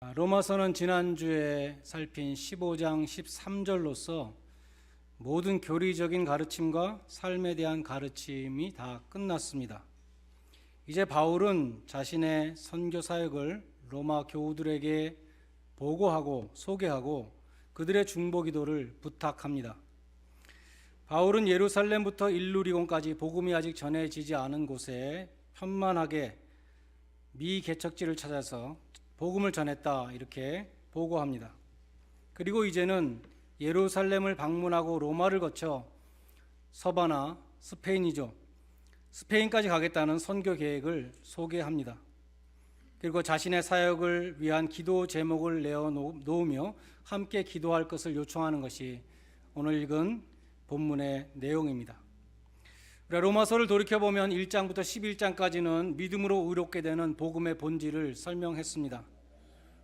로마서는 지난주에 살핀 15장 13절로서 모든 교리적인 가르침과 삶에 대한 가르침이 다 끝났습니다. 이제 바울은 자신의 선교 사역을 로마 교우들에게 보고하고 소개하고 그들의 중보 기도를 부탁합니다. 바울은 예루살렘부터 일루리곤까지 복음이 아직 전해지지 않은 곳에 현만하게 미개척지를 찾아서 복음을 전했다, 이렇게 보고합니다. 그리고 이제는 예루살렘을 방문하고 로마를 거쳐 서바나, 스페인이죠. 스페인까지 가겠다는 선교 계획을 소개합니다. 그리고 자신의 사역을 위한 기도 제목을 내어놓으며 함께 기도할 것을 요청하는 것이 오늘 읽은 본문의 내용입니다. 로마서를 돌이켜보면 1장부터 11장까지는 믿음으로 의롭게 되는 복음의 본질을 설명했습니다.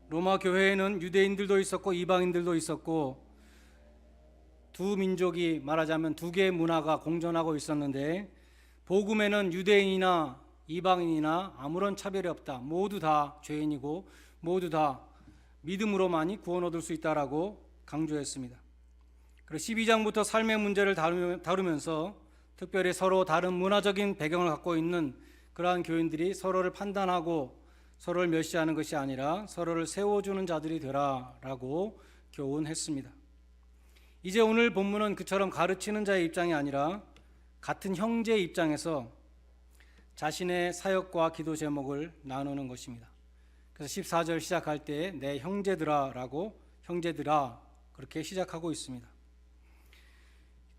로마 교회에는 유대인들도 있었고 이방인들도 있었고 두 민족이 말하자면 두 개의 문화가 공존하고 있었는데 복음에는 유대인이나 이방인이나 아무런 차별이 없다. 모두 다 죄인이고 모두 다 믿음으로만이 구원 얻을 수 있다라고 강조했습니다. 그리고 12장부터 삶의 문제를 다루면서 특별히 서로 다른 문화적인 배경을 갖고 있는 그러한 교인들이 서로를 판단하고 서로를 멸시하는 것이 아니라 서로를 세워주는 자들이 되라라고 교훈했습니다. 이제 오늘 본문은 그처럼 가르치는 자의 입장이 아니라 같은 형제의 입장에서 자신의 사역과 기도 제목을 나누는 것입니다. 그래서 14절 시작할 때 내 형제들아라고 형제들아 그렇게 시작하고 있습니다.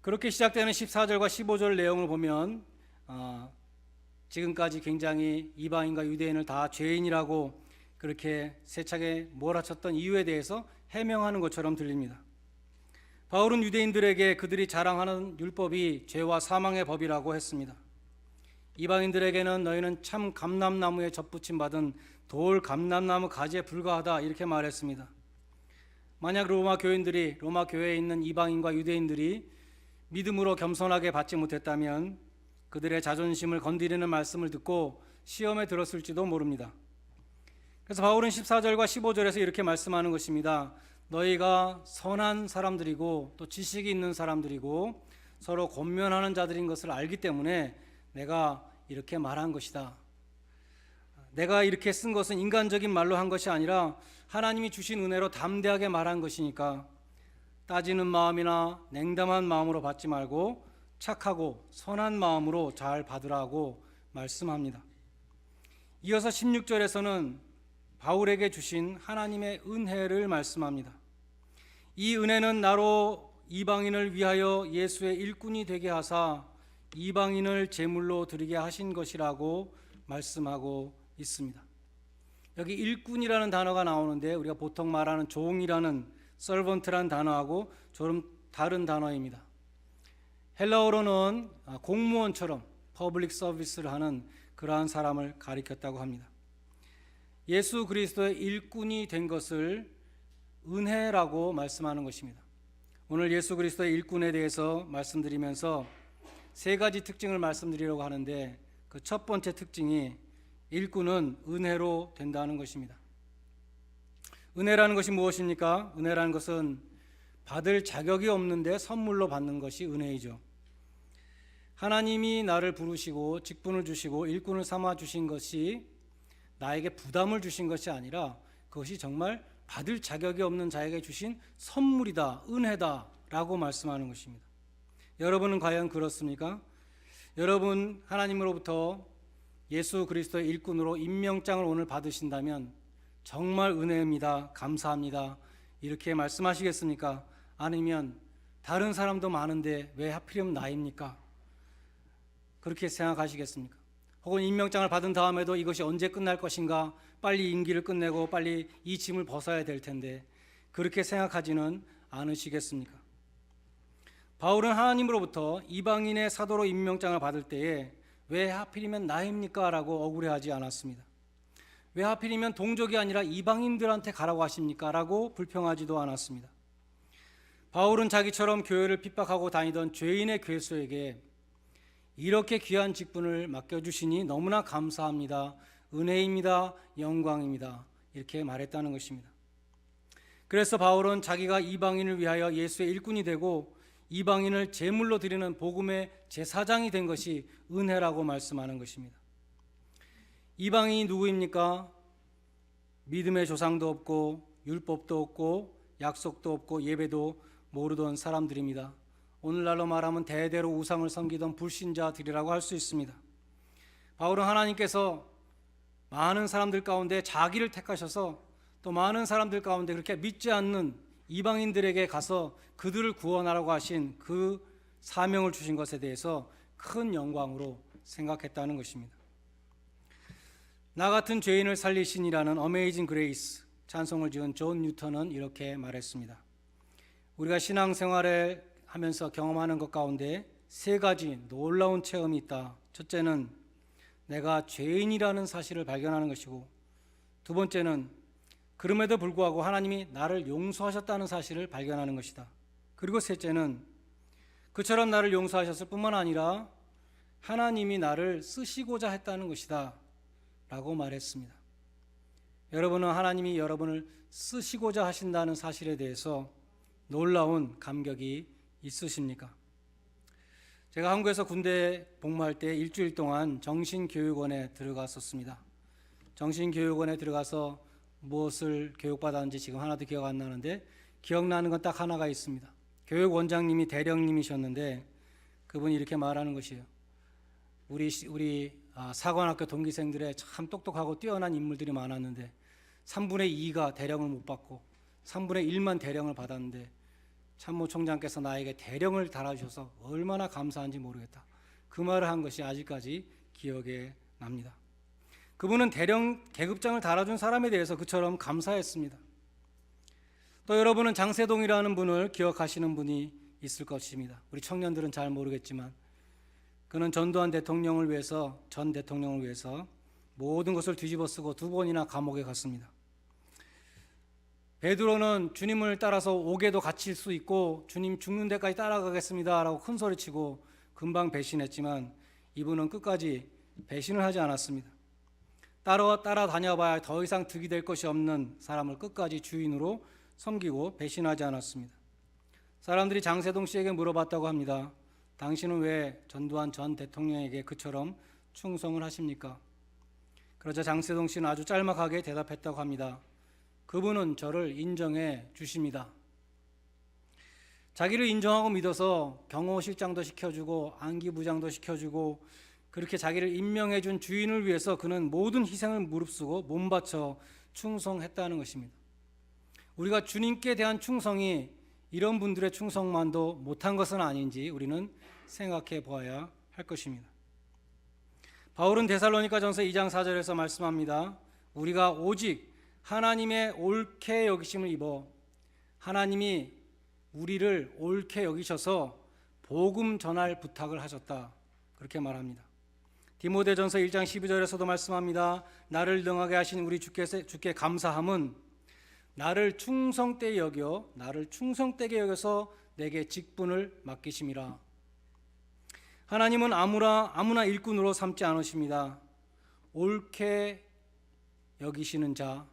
그렇게 시작되는 14절과 15절 내용을 보면 지금까지 굉장히 이방인과 유대인을 다 죄인이라고 그렇게 세차게 몰아쳤던 이유에 대해서 해명하는 것처럼 들립니다. 바울은 유대인들에게 그들이 자랑하는 율법이 죄와 사망의 법이라고 했습니다. 이방인들에게는 너희는 참 감람나무에 접붙임 받은 돌 감람나무 가지에 불과하다, 이렇게 말했습니다. 만약 로마 교회에 있는 이방인과 유대인들이 믿음으로 겸손하게 받지 못했다면 그들의 자존심을 건드리는 말씀을 듣고 시험에 들었을지도 모릅니다. 그래서 바울은 14절과 15절에서 이렇게 말씀하는 것입니다. 너희가 선한 사람들이고 또 지식이 있는 사람들이고 서로 권면하는 자들인 것을 알기 때문에 내가 이렇게 말한 것이다. 내가 이렇게 쓴 것은 인간적인 말로 한 것이 아니라 하나님이 주신 은혜로 담대하게 말한 것이니까 따지는 마음이나 냉담한 마음으로 받지 말고 착하고 선한 마음으로 잘 받으라고 말씀합니다. 이어서 16절에서는 바울에게 주신 하나님의 은혜를 말씀합니다. 이 은혜는 나로 이방인을 위하여 예수의 일꾼이 되게 하사 이방인을 제물로 드리게 하신 것이라고 말씀하고 있습니다. 여기 일꾼이라는 단어가 나오는데 우리가 보통 말하는 종이라는 서번트라는 단어하고 좀 다른 단어입니다. 헬라어로는 공무원처럼 퍼블릭 서비스를 하는 그러한 사람을 가리켰다고 합니다. 예수 그리스도의 일꾼이 된 것을 은혜라고 말씀하는 것입니다. 오늘 예수 그리스도의 일꾼에 대해서 말씀드리면서 세 가지 특징을 말씀드리려고 하는데 그 첫 번째 특징이 일꾼은 은혜로 된다는 것입니다. 은혜라는 것이 무엇입니까? 은혜라는 것은 받을 자격이 없는데 선물로 받는 것이 은혜이죠. 하나님이 나를 부르시고 직분을 주시고 일꾼을 삼아 주신 것이 나에게 부담을 주신 것이 아니라 그것이 정말 받을 자격이 없는 자에게 주신 선물이다, 은혜다 라고 말씀하는 것입니다. 여러분은 과연 그렇습니까? 여러분 하나님으로부터 예수 그리스도의 일꾼으로 임명장을 오늘 받으신다면 정말 은혜입니다, 감사합니다 이렇게 말씀하시겠습니까? 아니면 다른 사람도 많은데 왜 하필이면 나입니까? 그렇게 생각하시겠습니까? 혹은 임명장을 받은 다음에도 이것이 언제 끝날 것인가, 빨리 임기를 끝내고 빨리 이 짐을 벗어야 될 텐데 그렇게 생각하지는 않으시겠습니까? 바울은 하나님으로부터 이방인의 사도로 임명장을 받을 때에 왜 하필이면 나입니까? 라고 억울해하지 않았습니다. 왜 하필이면 동족이 아니라 이방인들한테 가라고 하십니까? 라고 불평하지도 않았습니다. 바울은 자기처럼 교회를 핍박하고 다니던 죄인의 괴수에게 이렇게 귀한 직분을 맡겨주시니 너무나 감사합니다, 은혜입니다, 영광입니다 이렇게 말했다는 것입니다. 그래서 바울은 자기가 이방인을 위하여 예수의 일꾼이 되고 이방인을 제물로 드리는 복음의 제사장이 된 것이 은혜라고 말씀하는 것입니다. 이방인이 누구입니까? 믿음의 조상도 없고 율법도 없고 약속도 없고 예배도 모르던 사람들입니다. 오늘날로 말하면 대대로 우상을 섬기던 불신자들이라고 할 수 있습니다. 바울은 하나님께서 많은 사람들 가운데 자기를 택하셔서 또 많은 사람들 가운데 그렇게 믿지 않는 이방인들에게 가서 그들을 구원하라고 하신 그 사명을 주신 것에 대해서 큰 영광으로 생각했다는 것입니다. 나 같은 죄인을 살리신이라는 어메이징 그레이스 찬송을 지은 존 뉴턴은 이렇게 말했습니다. 우리가 신앙생활을 하면서 경험하는 것 가운데 세 가지 놀라운 체험이 있다. 첫째는 내가 죄인이라는 사실을 발견하는 것이고, 두 번째는 그럼에도 불구하고 하나님이 나를 용서하셨다는 사실을 발견하는 것이다. 그리고 셋째는 그처럼 나를 용서하셨을 뿐만 아니라 하나님이 나를 쓰시고자 했다는 것이다 라고 말했습니다. 여러분은 하나님이 여러분을 쓰시고자 하신다는 사실에 대해서 놀라운 감격이 있으십니까? 제가 한국에서 군대 복무할 때 일주일 동안 정신교육원에 들어갔었습니다. 정신교육원에 들어가서 무엇을 교육받았는지 지금 하나도 기억 안 나는데 기억나는 건 딱 하나가 있습니다. 교육원장님이 대령님이셨는데 그분이 이렇게 말하는 것이에요. 우리 사관학교 동기생들의 참 똑똑하고 뛰어난 인물들이 많았는데 3분의 2가 대령을 못 받고 3분의 1만 대령을 받았는데 참모총장께서 나에게 대령을 달아주셔서 얼마나 감사한지 모르겠다. 그 말을 한 것이 아직까지 기억에 납니다. 그분은 대령 계급장을 달아준 사람에 대해서 그처럼 감사했습니다. 또 여러분은 장세동이라는 분을 기억하시는 분이 있을 것입니다. 우리 청년들은 잘 모르겠지만 그는 전두환 대통령을 위해서, 전 대통령을 위해서 모든 것을 뒤집어 쓰고 2번이나 감옥에 갔습니다. 베드로는 주님을 따라서 옥에도 갇힐 수 있고 주님 죽는 데까지 따라가겠습니다 라고 큰 소리치고 금방 배신했지만 이분은 끝까지 배신을 하지 않았습니다. 따라다녀봐야 더 이상 득이 될 것이 없는 사람을 끝까지 주인으로 섬기고 배신하지 않았습니다. 사람들이 장세동 씨에게 물어봤다고 합니다. 당신은 왜 전두환 전 대통령에게 그처럼 충성을 하십니까? 그러자 장세동 씨는 아주 짤막하게 대답했다고 합니다. 그분은 저를 인정해 주십니다. 자기를 인정하고 믿어서 경호실장도 시켜주고 안기부장도 시켜주고 그렇게 자기를 임명해 준 주인을 위해서 그는 모든 희생을 무릅쓰고 몸바쳐 충성했다는 것입니다. 우리가 주님께 대한 충성이 이런 분들의 충성만도 못한 것은 아닌지 우리는 생각해 보아야 할 것입니다. 바울은 데살로니가전서 2장 4절에서 말씀합니다. 우리가 오직 하나님의 옳게 여기심을 입어 하나님이 우리를 옳게 여기셔서 복음 전할 부탁을 하셨다. 그렇게 말합니다. 디모데전서 1장 12절에서도 말씀합니다. 나를 능하게 하신 우리 주께 감사함은 나를 충성되게 여겨서 내게 직분을 맡기심이라. 하나님은 아무나 일꾼으로 삼지 않으십니다. 옳게 여기시는 자,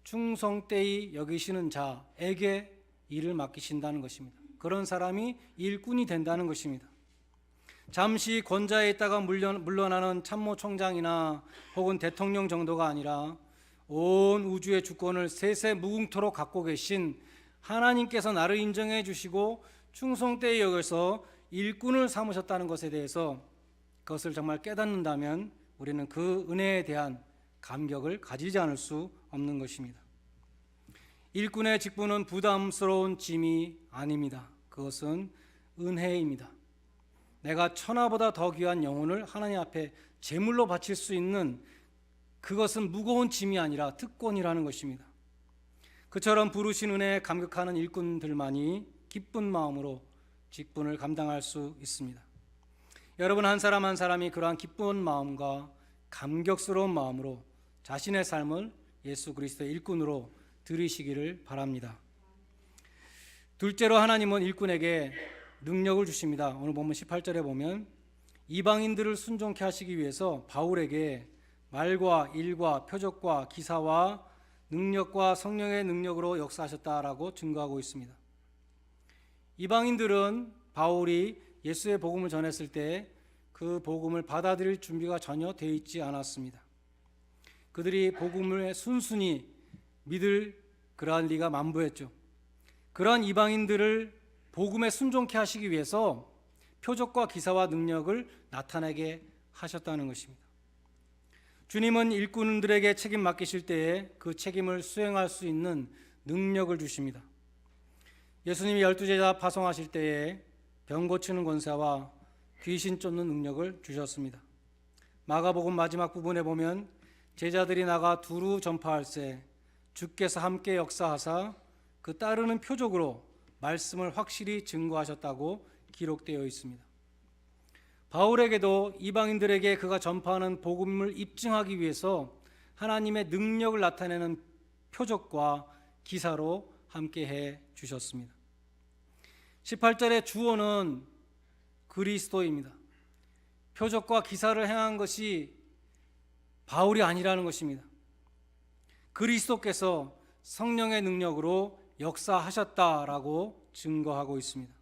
충성되이 여기시는 자에게 일을 맡기신다는 것입니다. 그런 사람이 일꾼이 된다는 것입니다. 잠시 권좌에 있다가 물러나는 참모총장이나 혹은 대통령 정도가 아니라 온 우주의 주권을 세세무궁토록 갖고 계신 하나님께서 나를 인정해 주시고 충성되이 여겨서 일꾼을 삼으셨다는 것에 대해서 그것을 정말 깨닫는다면 우리는 그 은혜에 대한 감격을 가지지 않을 수 없는 것입니다. 일꾼의 직분은 부담스러운 짐이 아닙니다. 그것은 은혜입니다. 내가 천하보다 더 귀한 영혼을 하나님 앞에 제물로 바칠 수 있는 그것은 무거운 짐이 아니라 특권이라는 것입니다. 그처럼 부르신 은혜에 감격하는 일꾼들만이 기쁜 마음으로 직분을 감당할 수 있습니다. 여러분 한 사람 한 사람이 그러한 기쁜 마음과 감격스러운 마음으로 자신의 삶을 예수 그리스도의 일꾼으로 드리시기를 바랍니다. 둘째로 하나님은 일꾼에게 능력을 주십니다. 오늘 본문 18절에 보면 이방인들을 순종케 하시기 위해서 바울에게 말과 일과 표적과 기사와 능력과 성령의 능력으로 역사하셨다라고 증거하고 있습니다. 이방인들은 바울이 예수의 복음을 전했을 때 그 복음을 받아들일 준비가 전혀 되어 있지 않았습니다. 그들이 복음을 순순히 믿을 그러한 리가 만부했죠. 그러한 이방인들을 복음에 순종케 하시기 위해서 표적과 기사와 능력을 나타내게 하셨다는 것입니다. 주님은 일꾼들에게 책임 맡기실 때에 그 책임을 수행할 수 있는 능력을 주십니다. 예수님이 12제자 파송하실 때에 병 고치는 권세와 귀신 쫓는 능력을 주셨습니다. 마가복음 마지막 부분에 보면 제자들이 나가 두루 전파할세 주께서 함께 역사하사 그 따르는 표적으로 말씀을 확실히 증거하셨다고 기록되어 있습니다. 바울에게도 이방인들에게 그가 전파하는 복음을 입증하기 위해서 하나님의 능력을 나타내는 표적과 기사로 함께해 주셨습니다. 18절의 주어는 그리스도입니다. 표적과 기사를 행한 것이 바울이 아니라는 것입니다. 그리스도께서 성령의 능력으로 역사하셨다라고 증거하고 있습니다.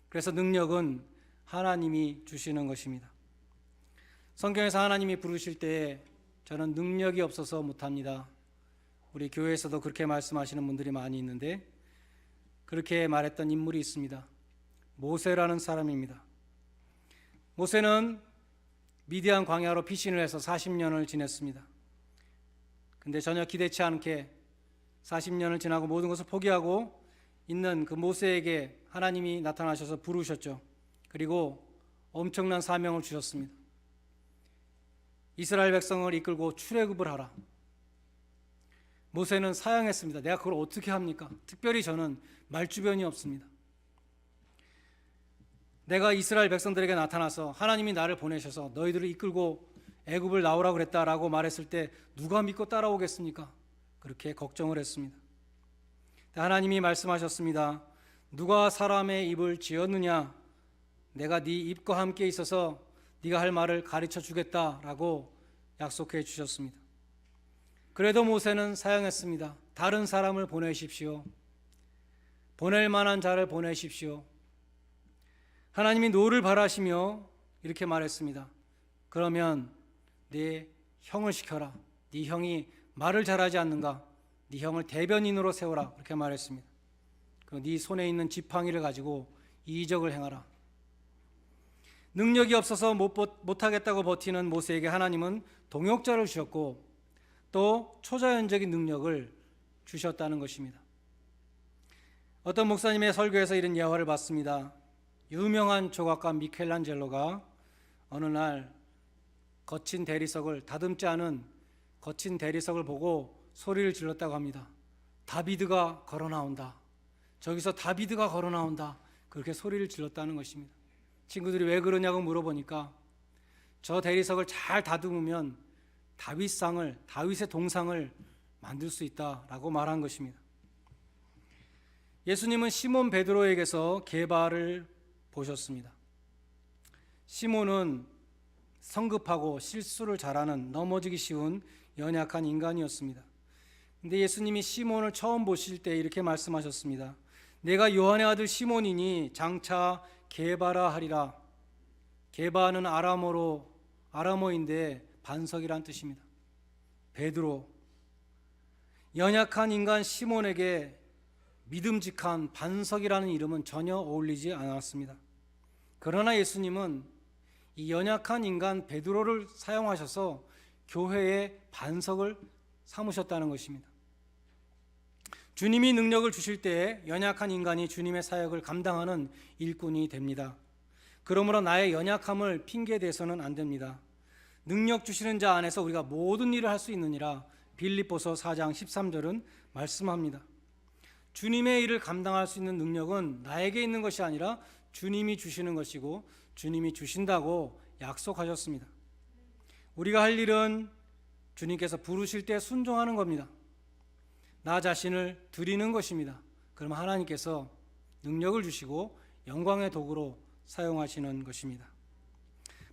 그래서 능력은 하나님이 주시는 것입니다. 성경에서 하나님이 부르실 때 저는 능력이 없어서 못합니다. 우리 교회에서도 그렇게 말씀하시는 분들이 많이 있는데 그렇게 말했던 인물이 있습니다. 모세라는 사람입니다. 모세는 미디안 광야로 피신을 해서 40년을 지냈습니다. 근데 전혀 기대치 않게 40년을 지나고 모든 것을 포기하고 있는 그 모세에게 하나님이 나타나셔서 부르셨죠. 그리고 엄청난 사명을 주셨습니다. 이스라엘 백성을 이끌고 출애굽을 하라. 모세는 사양했습니다. 내가 그걸 어떻게 합니까? 특별히 저는 말주변이 없습니다. 내가 이스라엘 백성들에게 나타나서 하나님이 나를 보내셔서 너희들을 이끌고 애굽을 나오라고 그랬다라고 말했을 때 누가 믿고 따라오겠습니까? 그렇게 걱정을 했습니다. 하나님이 말씀하셨습니다. 누가 사람의 입을 지었느냐? 내가 네 입과 함께 있어서 네가 할 말을 가르쳐 주겠다라고 약속해 주셨습니다. 그래도 모세는 사양했습니다. 다른 사람을 보내십시오. 보낼 만한 자를 보내십시오. 하나님이 노를 바라시며 이렇게 말했습니다. 그러면 네 형을 시켜라. 네 형이 말을 잘하지 않는가? 네 형을 대변인으로 세워라. 그렇게 말했습니다. 네 손에 있는 지팡이를 가지고 이적을 행하라. 능력이 없어서 못하겠다고 버티는 모세에게 하나님은 동역자를 주셨고 또 초자연적인 능력을 주셨다는 것입니다. 어떤 목사님의 설교에서 이런 예화를 봤습니다. 유명한 조각가 미켈란젤로가 어느 날 거친 대리석을 다듬지 않은 거친 대리석을 보고 소리를 질렀다고 합니다. 다비드가 걸어 나온다. 저기서 다비드가 걸어 나온다. 그렇게 소리를 질렀다는 것입니다. 친구들이 왜 그러냐고 물어보니까 저 대리석을 잘 다듬으면 다윗의 동상을 만들 수 있다라고 말한 것입니다. 예수님은 시몬 베드로에게서 계발을 보셨습니다. 시몬은 성급하고 실수를 잘하는 넘어지기 쉬운 연약한 인간이었습니다. 근데 예수님이 시몬을 처음 보실 때 이렇게 말씀하셨습니다. 내가 요한의 아들 시몬이니 장차 게바라 하리라. 게바는 아람어인데 반석이란 뜻입니다. 베드로, 연약한 인간 시몬에게 믿음직한 반석이라는 이름은 전혀 어울리지 않았습니다. 그러나 예수님은 이 연약한 인간 베드로를 사용하셔서 교회의 반석을 삼으셨다는 것입니다. 주님이 능력을 주실 때에 연약한 인간이 주님의 사역을 감당하는 일꾼이 됩니다. 그러므로 나의 연약함을 핑계대서는 안 됩니다. 능력 주시는 자 안에서 우리가 모든 일을 할 수 있느니라 빌립보서 4장 13절은 말씀합니다. 주님의 일을 감당할 수 있는 능력은 나에게 있는 것이 아니라 주님이 주시는 것이고 주님이 주신다고 약속하셨습니다. 우리가 할 일은 주님께서 부르실 때 순종하는 겁니다. 나 자신을 드리는 것입니다. 그럼 하나님께서 능력을 주시고 영광의 도구로 사용하시는 것입니다.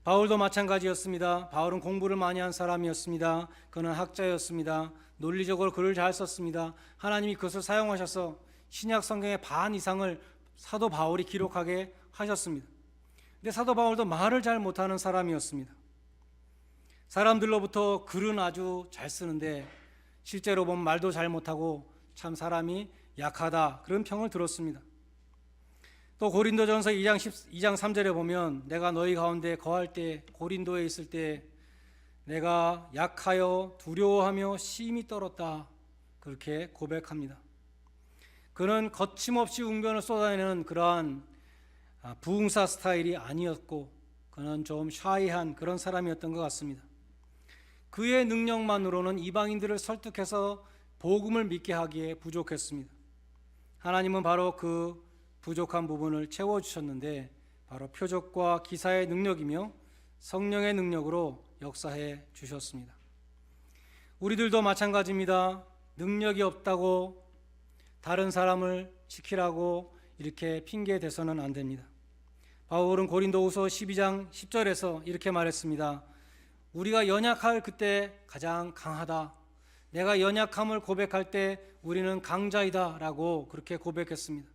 바울도 마찬가지였습니다. 바울은 공부를 많이 한 사람이었습니다. 그는 학자였습니다. 논리적으로 글을 잘 썼습니다. 하나님이 그것을 사용하셔서 신약 성경의 반 이상을 사도 바울이 기록하게 하셨습니다. 근데 사도 바울도 말을 잘 못하는 사람이었습니다. 사람들로부터 글은 아주 잘 쓰는데 실제로 보면 말도 잘 못하고 참 사람이 약하다, 그런 평을 들었습니다. 또 고린도전서 2장 3절에 보면 내가 너희 가운데 거할 때, 고린도에 있을 때 내가 약하여 두려워하며 심히 떨었다, 그렇게 고백합니다. 그는 거침없이 웅변을 쏟아내는 그러한 부흥사 스타일이 아니었고 그는 좀 샤이한 그런 사람이었던 것 같습니다. 그의 능력만으로는 이방인들을 설득해서 복음을 믿게 하기에 부족했습니다. 하나님은 바로 그 부족한 부분을 채워주셨는데 바로 표적과 기사의 능력이며 성령의 능력으로 역사해 주셨습니다. 우리들도 마찬가지입니다. 능력이 없다고 다른 사람을 지키라고 이렇게 핑계대서는 안 됩니다. 바울은 고린도후서 12장 10절에서 이렇게 말했습니다. 우리가 연약할 그때 가장 강하다. 내가 연약함을 고백할 때 우리는 강자이다 라고 그렇게 고백했습니다.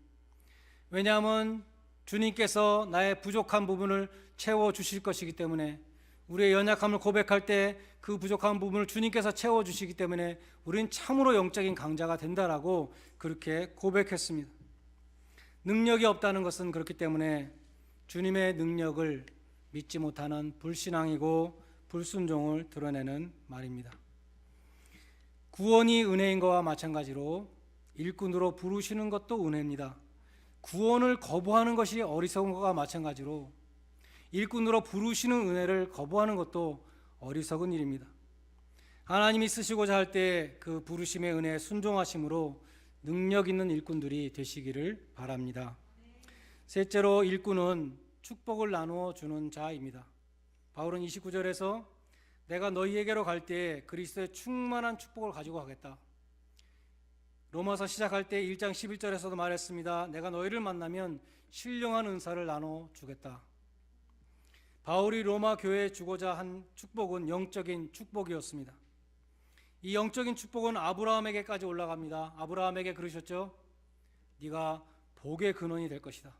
왜냐하면 주님께서 나의 부족한 부분을 채워주실 것이기 때문에, 우리의 연약함을 고백할 때 그 부족한 부분을 주님께서 채워주시기 때문에 우리는 참으로 영적인 강자가 된다라고 그렇게 고백했습니다. 능력이 없다는 것은 그렇기 때문에 주님의 능력을 믿지 못하는 불신앙이고 불순종을 드러내는 말입니다. 구원이 은혜인 것과 마찬가지로 일꾼으로 부르시는 것도 은혜입니다. 구원을 거부하는 것이 어리석은 것과 마찬가지로 일꾼으로 부르시는 은혜를 거부하는 것도 어리석은 일입니다. 하나님이 쓰시고자 할 때 그 부르심의 은혜에 순종하심으로 능력 있는 일꾼들이 되시기를 바랍니다. 셋째로, 일꾼은 축복을 나누어 주는 자입니다. 바울은 29절에서 내가 너희에게로 갈 때 그리스도의 충만한 축복을 가지고 가겠다. 로마서 시작할 때 1장 11절에서도 말했습니다. 내가 너희를 만나면 신령한 은사를 나눠 주겠다. 바울이 로마 교회에 주고자 한 축복은 영적인 축복이었습니다. 이 영적인 축복은 아브라함에게까지 올라갑니다. 아브라함에게 그러셨죠. 네가 복의 근원이 될 것이다.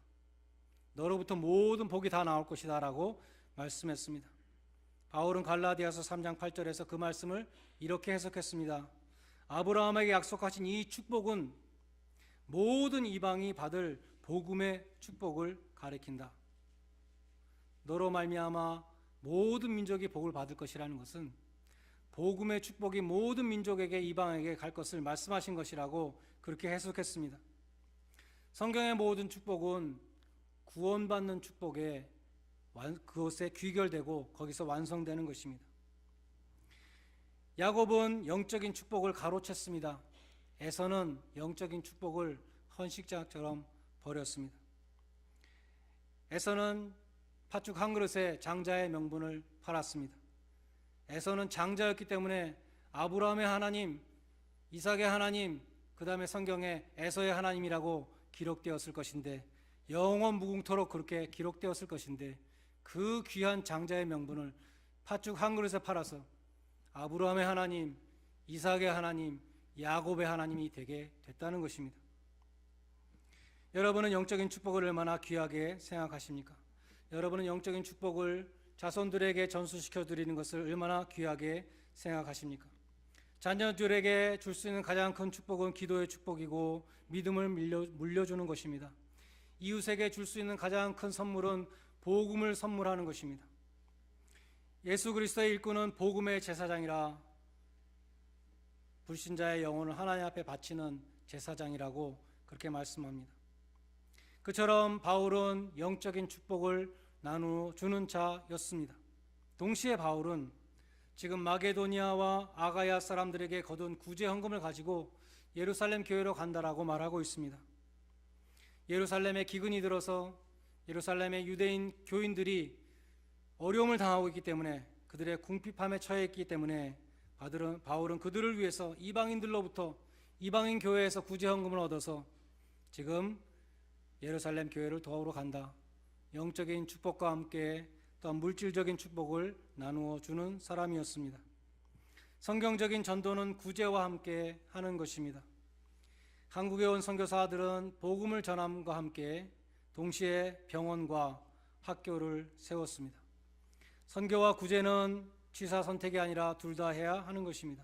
너로부터 모든 복이 다 나올 것이다 라고 말씀했습니다. 바울은 갈라디아서 3장 8절에서 그 말씀을 이렇게 해석했습니다. 아브라함에게 약속하신 이 축복은 모든 이방이 받을 복음의 축복을 가리킨다. 너로 말미암아 모든 민족이 복을 받을 것이라는 것은 복음의 축복이 모든 민족에게, 이방에게 갈 것을 말씀하신 것이라고 그렇게 해석했습니다. 성경의 모든 축복은 구원받는 축복에 그것에 귀결되고 거기서 완성되는 것입니다. 야곱은 영적인 축복을 가로챘습니다. 에서는 영적인 축복을 헌식자처럼 버렸습니다. 에서는 팥죽 한 그릇에 장자의 명분을 팔았습니다. 에서는 장자였기 때문에 아브라함의 하나님, 이삭의 하나님, 그 다음에 성경에 에서의 하나님이라고 기록되었을 것인데, 영원 무궁토록 그렇게 기록되었을 것인데, 그 귀한 장자의 명분을 팥죽 한 그릇에 팔아서 아브라함의 하나님, 이삭의 하나님, 야곱의 하나님이 되게 됐다는 것입니다. 여러분은 영적인 축복을 얼마나 귀하게 생각하십니까? 여러분은 영적인 축복을 자손들에게 전수시켜 드리는 것을 얼마나 귀하게 생각하십니까? 자녀들에게 줄 수 있는 가장 큰 축복은 기도의 축복이고 믿음을 물려주는 것입니다. 이웃에게 줄 수 있는 가장 큰 선물은 복음을 선물하는 것입니다. 예수 그리스도의 일꾼은 복음의 제사장이라, 불신자의 영혼을 하나님 앞에 바치는 제사장이라고 그렇게 말씀합니다. 그처럼 바울은 영적인 축복을 나누어주는 자였습니다. 동시에 바울은 지금 마게도니아와 아가야 사람들에게 거둔 구제 헌금을 가지고 예루살렘 교회로 간다라고 말하고 있습니다. 예루살렘에 기근이 들어서 예루살렘의 유대인 교인들이 어려움을 당하고 있기 때문에, 그들의 궁핍함에 처해 있기 때문에 바울은 그들을 위해서 이방인들로부터, 이방인 교회에서 구제 헌금을 얻어서 지금 예루살렘 교회를 도우러 간다. 영적인 축복과 함께 또한 물질적인 축복을 나누어 주는 사람이었습니다. 성경적인 전도는 구제와 함께 하는 것입니다. 한국에 온 선교사들은 복음을 전함과 함께 동시에 병원과 학교를 세웠습니다. 선교와 구제는 취사 선택이 아니라 둘 다 해야 하는 것입니다.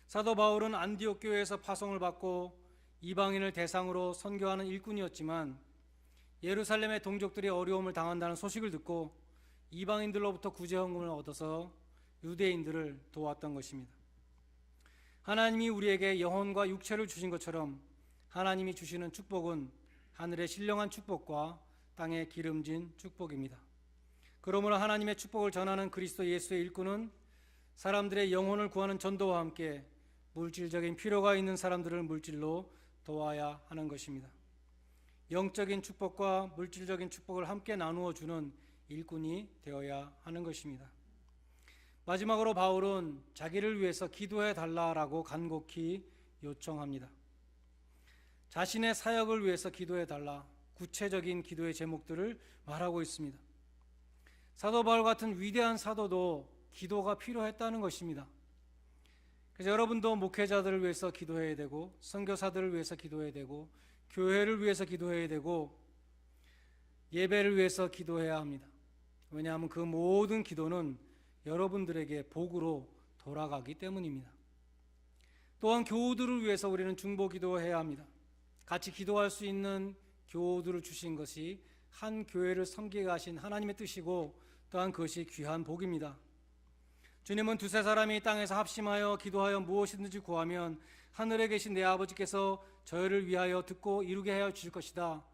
사도 바울은 안디옥 교회에서 파송을 받고 이방인을 대상으로 선교하는 일꾼이었지만 예루살렘의 동족들이 어려움을 당한다는 소식을 듣고 이방인들로부터 구제헌금을 얻어서 유대인들을 도왔던 것입니다. 하나님이 우리에게 영혼과 육체를 주신 것처럼 하나님이 주시는 축복은 하늘의 신령한 축복과 땅의 기름진 축복입니다. 그러므로 하나님의 축복을 전하는 그리스도 예수의 일꾼은 사람들의 영혼을 구하는 전도와 함께 물질적인 필요가 있는 사람들을 물질로 도와야 하는 것입니다. 영적인 축복과 물질적인 축복을 함께 나누어 주는 일꾼이 되어야 하는 것입니다. 마지막으로 바울은 자기를 위해서 기도해 달라라고 간곡히 요청합니다. 자신의 사역을 위해서 기도해 달라, 구체적인 기도의 제목들을 말하고 있습니다. 사도 바울 같은 위대한 사도도 기도가 필요했다는 것입니다. 그래서 여러분도 목회자들을 위해서 기도해야 되고, 선교사들을 위해서 기도해야 되고, 교회를 위해서 기도해야 되고, 예배를 위해서 기도해야 합니다. 왜냐하면 그 모든 기도는 여러분들에게 복으로 돌아가기 때문입니다. 또한 교우들을 위해서 우리는 중보 기도해야 합니다. 같이 기도할 수 있는 교우들을 주신 것이 한 교회를 섬기게 하신 하나님의 뜻이고, 또한 그것이 귀한 복입니다. 주님은 두세 사람이 땅에서 합심하여 기도하여 무엇이든지 구하면 하늘에 계신 내 아버지께서 저희를 위하여 듣고 이루게 하여 주실 것이다.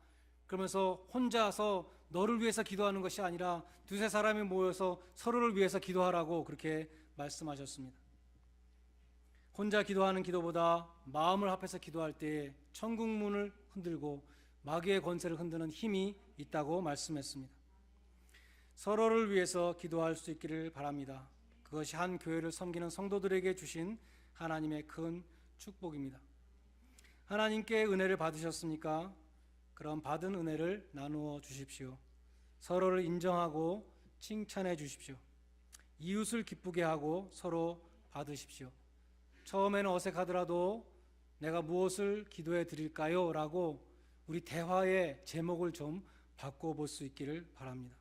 그러면서 혼자서 너를 위해서 기도하는 것이 아니라 두세 사람이 모여서 서로를 위해서 기도하라고 그렇게 말씀하셨습니다. 혼자 기도하는 기도보다 마음을 합해서 기도할 때에 천국 문을 흔들고 마귀의 권세를 흔드는 힘이 있다고 말씀했습니다. 서로를 위해서 기도할 수 있기를 바랍니다. 그것이 한 교회를 섬기는 성도들에게 주신 하나님의 큰 축복입니다. 하나님께 은혜를 받으셨습니까? 그럼 받은 은혜를 나누어 주십시오. 서로를 인정하고 칭찬해 주십시오. 이웃을 기쁘게 하고 서로 받으십시오. 처음에는 어색하더라도 내가 무엇을 기도해 드릴까요? 라고 우리 대화의 제목을 좀 바꿔볼 수 있기를 바랍니다.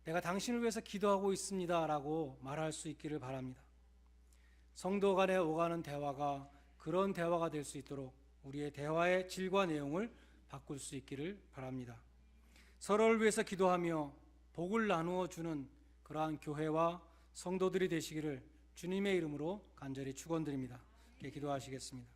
내가 당신을 위해서 기도하고 있습니다 라고 말할 수 있기를 바랍니다. 성도 간에 오가는 대화가 그런 대화가 될 수 있도록 우리의 대화의 질과 내용을 바꿀 수 있기를 바랍니다. 서로를 위해서 기도하며 복을 나누어 주는 그러한 교회와 성도들이 되시기를 주님의 이름으로 간절히 축원드립니다. 기도하시겠습니다.